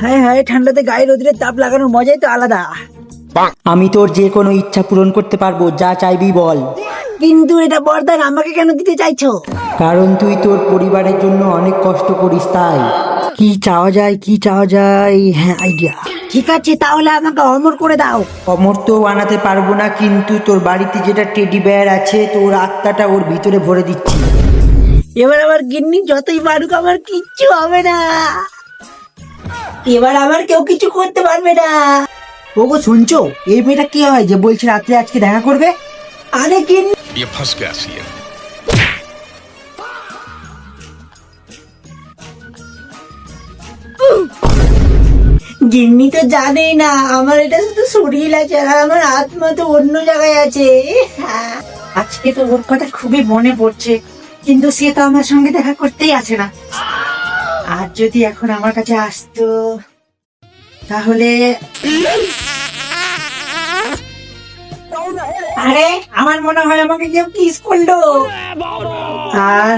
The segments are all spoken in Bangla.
হ্যাঁ হ্যাঁ, ঠান্ডাতে গায়ে রোদের তাপ লাগানোর মজাই তো আলাদা। আমি তোর যে কোনো ইচ্ছা পূরণ করতে পারবো, যা চাইবি বল। কিন্তু এটা বরদান আমাকে কেন দিতে চাইছো? কারণ তুই তোর পরিবারের জন্য অনেক কষ্ট করিস তাই। কি চাওয়া যায়, কি চাওয়া যায়? হ্যাঁ, আইডিয়া। ঠিক আছে, তাহলে আমাকে অমর করে দাও। অমর তো বানাতে পারবো না, কিন্তু তোর বাড়িতে যেটা টেডি বেয়ার আছে, তোর আত্মাটা ওর ভিতরে ভরে দিচ্ছি। এবার আমার গিন্নি যতই মারুক আমার কিচ্ছু হবে না। এবার আমার কেউ কিছু করতে পারবে না। ওগো শুনছো, এই মেয়েটা কি হয় যে বলছে রাত্রে আজকে দেখা করবে? আরে গিন্নি, ये फंस गया सी है। গিন্নি তো জানেই না আমার এটা শুধু শরীর আছে, আর আমার আত্মা তো অন্য জায়গায় আছে। আজকে তো ওর কথা খুবই মনে পড়ছে, কিন্তু সে তো আমার সঙ্গে দেখা করতেই আছে না। আর যদি এখন আমার কাছে আসতো তাহলে। আরে আমার মনে হয় আমাকে কেউ কিস করলো। আর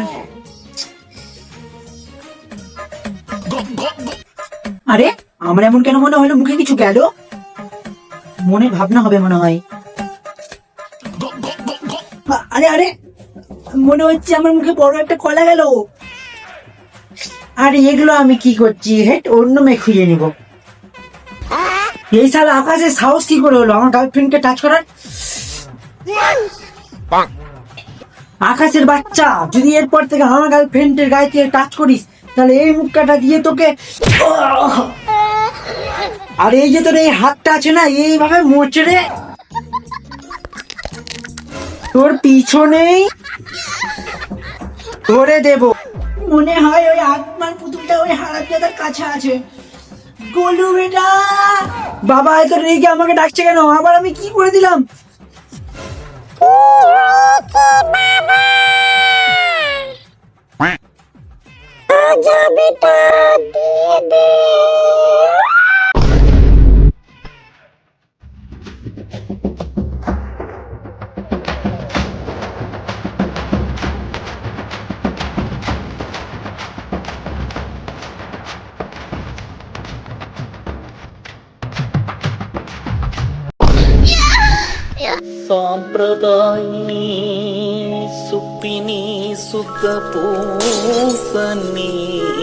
আরে আমার এমন কেন মনে হলো? মুখে কিছু গেল? মনে ভাবনা হবে মনে হয়। আরে আরে, মনে হচ্ছে আমার মুখে বড় একটা কলা গেল। আরে এগুলো আমি কি করছি? হেট, অন্য মেয়ে খুঁজে নিব। এই সালা আকাশের সাহস কি করে হলো আমার গার্লফ্রেন্ডকে টাচ করার? আকাশের বাচ্চা, যদি এরপর থেকে আমার গার্লফ্রেন্ডের গায়ে টাচ করিস তাহলে এই মুখটা দিয়ে তোকে। আর এই যে তোর এই হাতটা আছে না, এইভাবে মোচড়ে তোর পিছনেই ধরে দেব। মনে হয় ওই আত্মার পুতুলটা ওই হারামজাদার কাছে আছে। গোলু বেটা, বাবা এত রেগে আমাকে ডাকছে কেন? আবার আমি কি করে দিলাম? సాంప్రదాయిని సుప్పిని సుఖ పూసని